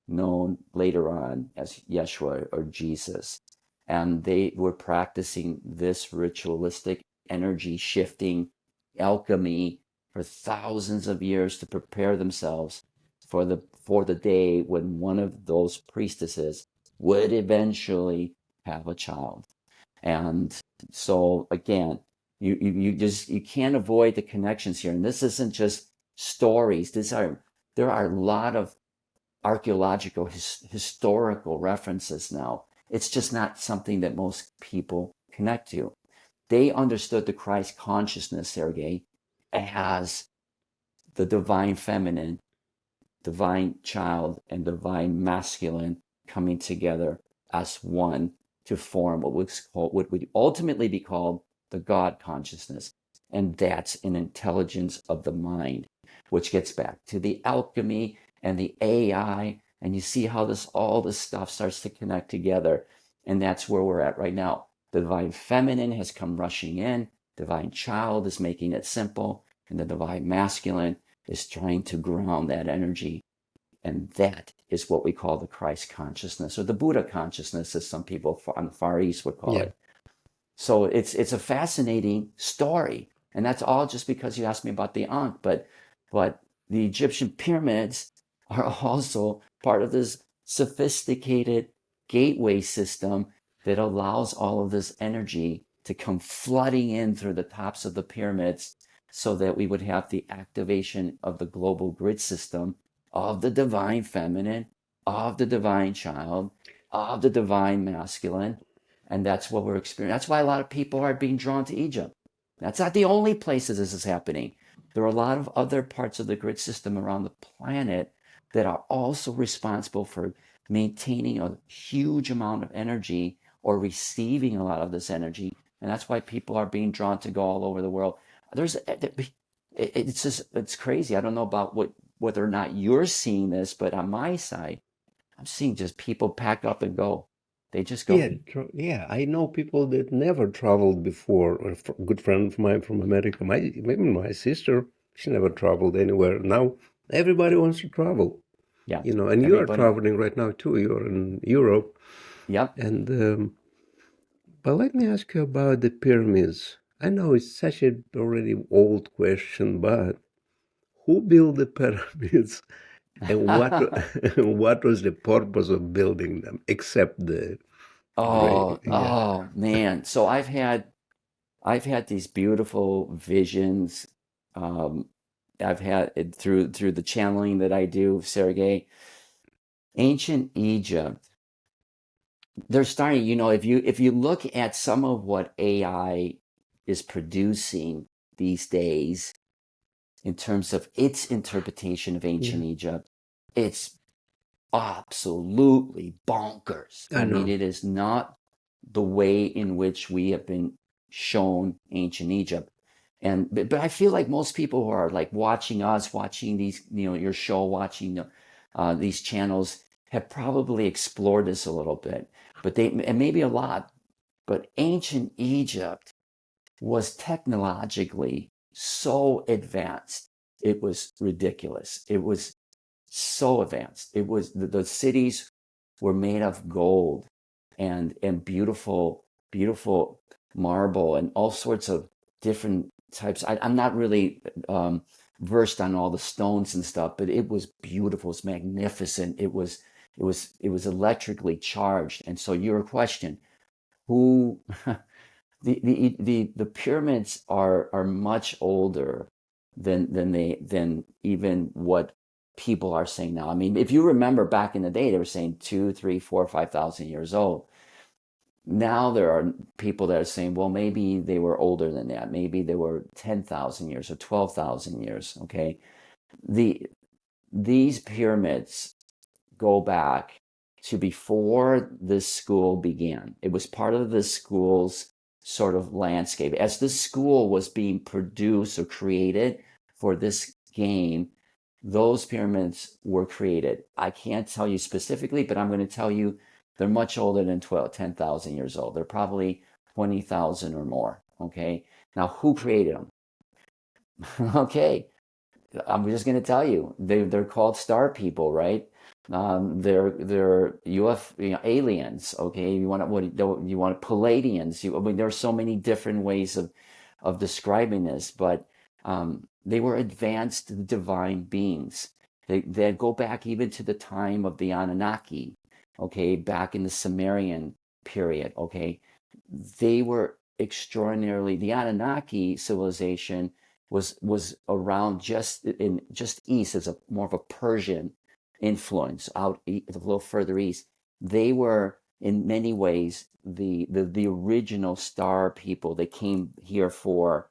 known later on as Yeshua or Jesus. And they were practicing this ritualistic energy shifting alchemy for thousands of years to prepare themselves for the day when one of those priestesses would eventually have a child. And so again, you can't avoid the connections here. And this isn't just stories. There are a lot of archaeological historical references now. It's just not something that most people connect to. They understood the Christ consciousness, Sergei, as the divine feminine, divine child, and divine masculine coming together as one to form what would ultimately be called the God consciousness. And that's an intelligence of the mind, which gets back to the alchemy and the AI. And you see how all this stuff starts to connect together. And that's where we're at right now. The divine feminine has come rushing in. Divine child is making it simple. And the divine masculine is trying to ground that energy. And that is what we call the Christ consciousness or the Buddha consciousness, as some people on the Far East would call Yeah. it. So it's a fascinating story. And that's all just because you asked me about the Ankh. But the Egyptian pyramids are also part of this sophisticated gateway system that allows all of this energy to come flooding in through the tops of the pyramids so that we would have the activation of the global grid system of the divine feminine, of the divine child, of the divine masculine. And that's what we're experiencing. That's why a lot of people are being drawn to Egypt. That's not the only places this is happening. There are a lot of other parts of the grid system around the planet that are also responsible for maintaining a huge amount of energy or receiving a lot of this energy. And that's why people are being drawn to go all over the world. It's just, it's crazy. I don't know about whether or not you're seeing this, but on my side, I'm seeing just people pack up and go. They just go. Yeah, yeah. I know people that never traveled before. A good friend of mine from America, even my sister, she never traveled anywhere. Now everybody wants to travel, Yeah, and you are everybody. traveling right now too. You're in Europe, Yep. and but let me ask you about the pyramids. I know it's such a already old question, but who built the pyramids, and what what was the purpose of building them, except the Oh, great, yeah. oh man. So I've had these beautiful visions. Um, I've had it through the channeling that I do, Sergey. Ancient Egypt. They're starting, if you look at some of what AI is producing these days in terms of its interpretation of Yeah, ancient Egypt, it's absolutely bonkers. I I mean, know. it is not the way in which we have been shown ancient Egypt. And but I feel like most people who are like watching us, watching these, your show, watching these channels, have probably explored this a little bit, and maybe a lot. But ancient Egypt was technologically so advanced, it was ridiculous. It was so advanced. It was the cities were made of gold and beautiful marble and all sorts of different types. I'm not really versed on all the stones and stuff, but it was beautiful. It's magnificent. It was electrically charged. And so your question, who the pyramids are much older than even what people are saying now. I mean, if you remember back in the day, they were saying 2, 3, 4, 5,000 years old. Now there are people that are saying, well, maybe they were older than that. Maybe they were 10,000 years or 12,000 years. Okay, the these pyramids go back to before this school began. It was part of the school's sort of landscape. As this school was being produced or created for this game, those pyramids were created. I can't tell you specifically, but I'm going to tell you they're much older than 10,000 years old. They're probably 20,000 or more. Okay. Now, who created them? Okay. I'm just going to tell you, they're called star people, right? They're aliens. Okay, you want to, what you want Palladians. I mean, there are so many different ways of describing this, but they were advanced divine beings. They go back even to the time of the Anunnaki. Okay, back in the Sumerian period. Okay, they were extraordinarily, the Anunnaki civilization was around just east as a more of a Persian influence out a little further east. They were in many ways the original star people that came here for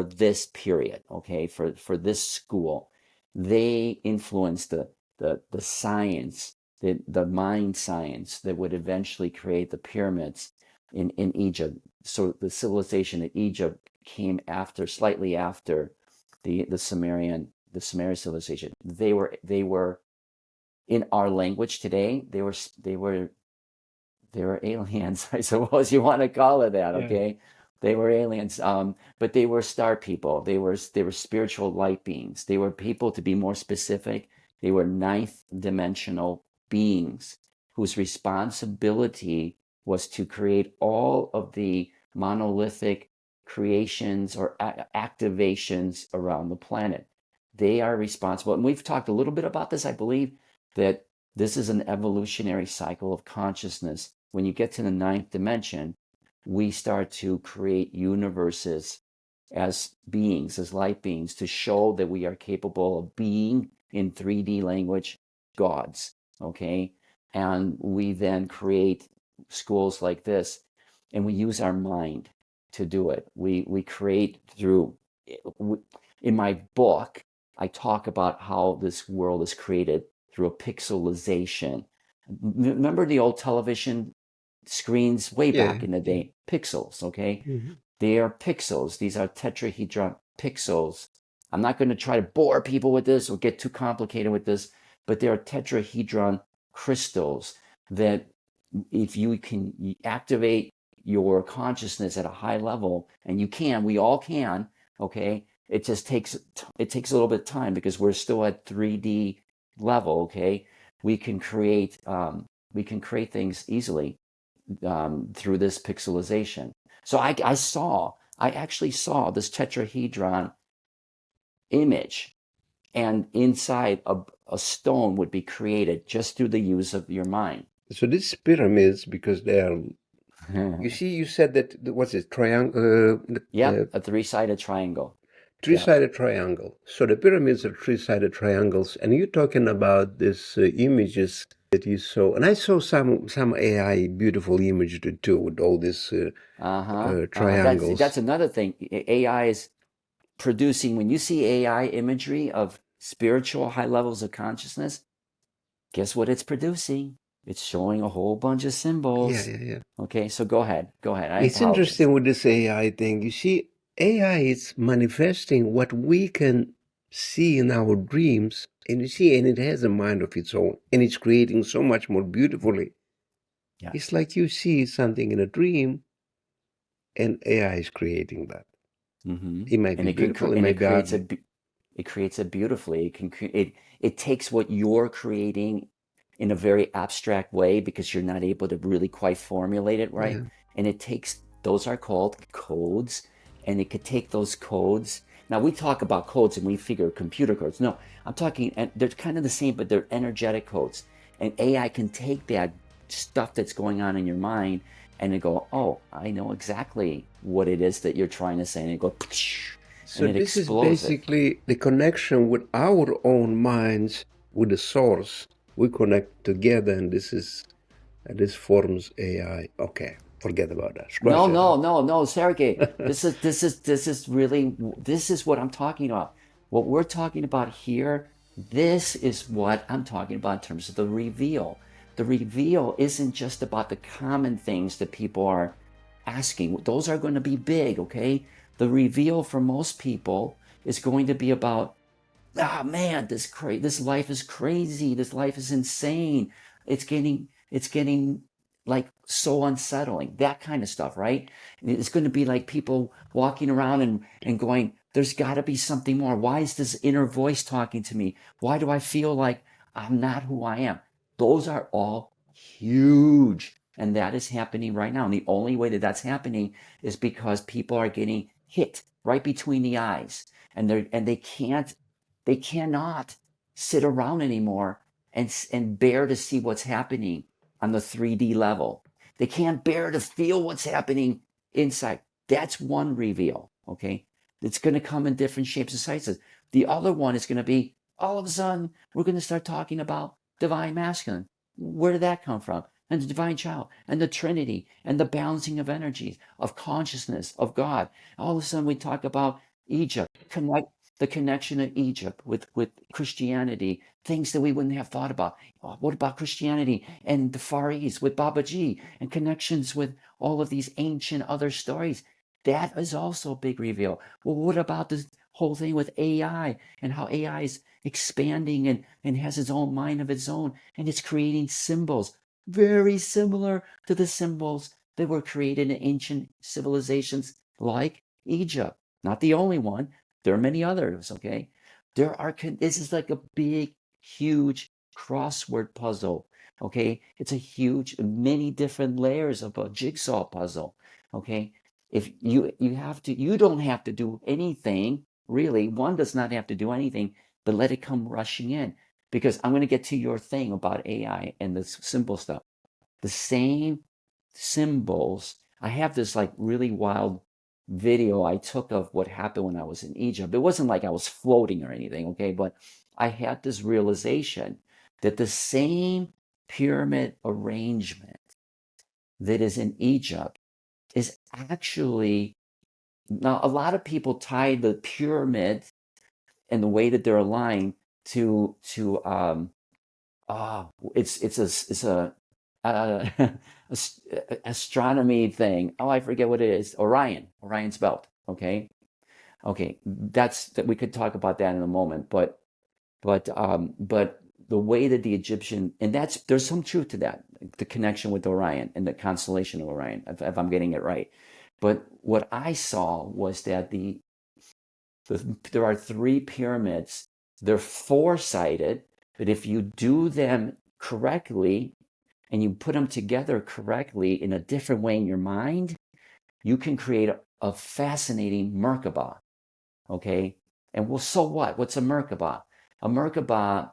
this period, okay, for this school. They influenced the science, the mind science that would eventually create the pyramids in Egypt. So the civilization in Egypt came after, slightly after the Sumerian civilization. They were in our language today. They were aliens, I suppose you want to call it that. Yeah. Okay, they were aliens, but they were star people. They were spiritual light beings. They were people, to be more specific. They were ninth dimensional beings whose responsibility was to create all of the monolithic creations or activations around the planet. They are responsible, and we've talked a little bit about this. I believe that this is an evolutionary cycle of consciousness. When you get to the ninth dimension, we start to create universes as beings, as light beings, to show that we are capable of being in 3D language gods. Okay. And we then create schools like this, and we use our mind to do it. We create through, in my book, I talk about how this world is created through a pixelization. Remember the old television screens way Yeah. back in the day? Pixels, okay? Mm-hmm. They are pixels. These are tetrahedron pixels. I'm not going to try to bore people with this or get too complicated with this, but they are tetrahedron crystals that, if you can activate your consciousness at a high level, and you can, we all can, okay? It just takes a little bit of time because we're still at 3D level, okay? We can create things easily through this pixelization. So I actually saw this tetrahedron image, and inside a stone would be created just through the use of your mind. So these pyramids, because they are, you see, you said that, what's it, triangle, Yep, a three-sided triangle. Yep. three-sided triangle. So the pyramids are three-sided triangles, and you're talking about these images that you saw, and I saw some AI beautiful images too with all these triangles. That's another thing. AI is producing. When you see AI imagery of spiritual high levels of consciousness, guess what it's producing? It's showing a whole bunch of symbols. Yeah. Okay, so go ahead. I It's apologize. interesting with this AI thing. You see, AI is manifesting what we can see in our dreams, and you see, and it has a mind of its own, and it's creating so much more beautifully. Yes. It's like you see something in a dream, and AI is creating that. Mm-hmm. It might be beautiful, it might be ugly. It creates it beautifully. It takes what you're creating in a very abstract way because you're not able to really quite formulate it right. Yeah. And it takes, those are called codes, and it could take those codes. Now we talk about codes and we figure computer codes. No, I'm talking, and they're kind of the same, but they're energetic codes. And AI can take that stuff that's going on in your mind and it go, oh, I know exactly what it is that you're trying to say, and it go, so and it this is explodes basically the connection with our own minds with the source. We connect together, and this forms AI. Okay, forget about that. No, Sergey. This is really, this is what I'm talking about. What we're talking about here This is what I'm talking about in terms of the reveal. The reveal isn't just about the common things that people are asking. Those are going to be big, okay? The reveal for most people is going to be about, man, this life is crazy. This life is insane. It's getting like so unsettling. That kind of stuff, right? It's going to be like people walking around and going, there's got to be something more. Why is this inner voice talking to me? Why do I feel like I'm not who I am? Those are all huge. And that is happening right now. And the only way that that's happening is because people are getting hit right between the eyes. They cannot sit around anymore and bear to see what's happening on the 3D level. They can't bear to feel what's happening inside. That's one reveal, okay? It's going to come in different shapes and sizes. The other one is going to be all of a sudden, we're going to start talking about divine masculine. Where did that come from? And the divine child, and the Trinity, and the balancing of energies, of consciousness, of God. All of a sudden, we talk about Egypt, the connection of Egypt with Christianity, things that we wouldn't have thought about. What about Christianity and the Far East with Babaji and connections with all of these ancient other stories? That is also a big reveal. Well, what about this whole thing with AI and how AI is expanding and has its own mind of its own and it's creating symbols very similar to the symbols that were created in ancient civilizations like Egypt? Not the only one. There are many others, okay? This is like a big, huge crossword puzzle, okay? It's a huge, many different layers of a jigsaw puzzle, okay? If you don't have to do anything, really. One does not have to do anything, but let it come rushing in. Because I'm going to get to your thing about AI and this symbol stuff. The same symbols. I have this like really wild video I took of what happened when I was in Egypt. It wasn't like I was floating or anything, okay? But I had this realization that the same pyramid arrangement that is in Egypt is actually, now a lot of people tie the pyramid and the way that they're aligned to it's a uh, astronomy thing. Oh, I forget what it is. Orion's belt. Okay, okay. That's that we could talk about that in a moment. But the way that the Egyptian, and that's, there's some truth to that, the connection with Orion and the constellation of Orion, if I'm getting it right. But what I saw was that there are three pyramids. They're four-sided, but if you do them correctly and you put them together correctly in a different way in your mind, you can create a fascinating Merkaba. Okay. And well, so what? What's a Merkaba? A Merkaba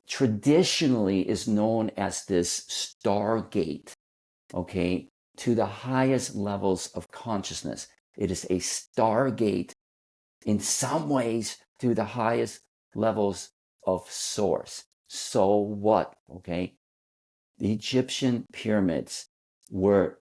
traditionally is known as this stargate, okay, to the highest levels of consciousness. It is a stargate in some ways to the highest levels of source. So what? Okay. The Egyptian pyramids were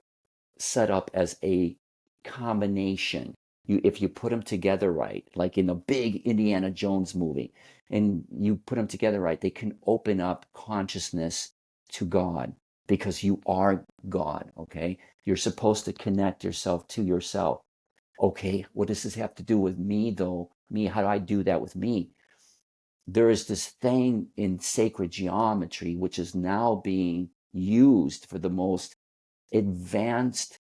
set up as a combination. If you put them together right, like in the big Indiana Jones movie, and you put them together right, they can open up consciousness to God because you are God, okay? You're supposed to connect yourself to yourself. Okay, what does this have to do with me though? Me, how do I do that with me? There is this thing in sacred geometry which is now being used for the most advanced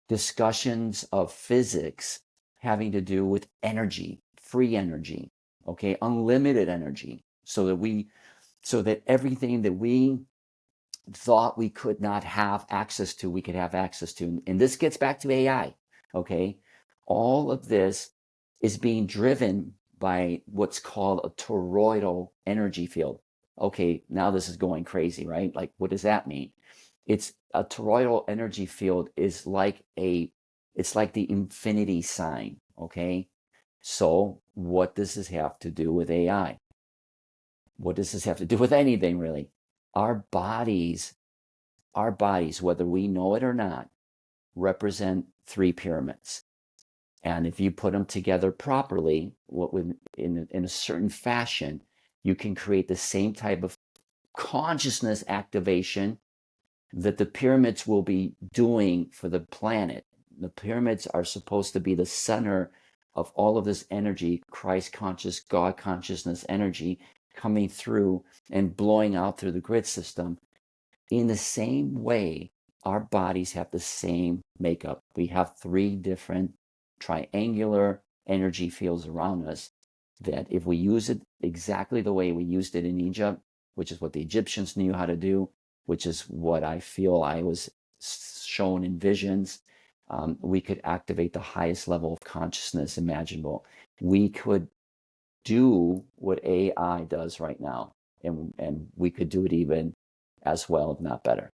discussions of physics having to do with energy, free energy, okay, unlimited energy, so that everything that we thought we could not have access to, we could have access to. And this gets back to AI, okay? All of this is being driven by what's called a toroidal energy field. Okay, now this is going crazy, right? Like, what does that mean? It's a toroidal energy field is like it's like the infinity sign, okay? So what does this have to do with AI? What does this have to do with anything really? Our bodies our bodies, whether we know it or not, represent three pyramids. And if you put them together properly, in a certain fashion, you can create the same type of consciousness activation that the pyramids will be doing for the planet. The pyramids are supposed to be the center of all of this energy, Christ conscious, God consciousness energy coming through and blowing out through the grid system. In the same way, our bodies have the same makeup. We have 3 different triangular energy fields around us that if we use it exactly the way we used it in Egypt, which is what the Egyptians knew how to do, which is what I feel I was shown in visions, we could activate the highest level of consciousness imaginable. We could do what AI does right now, and we could do it even as well, if not better.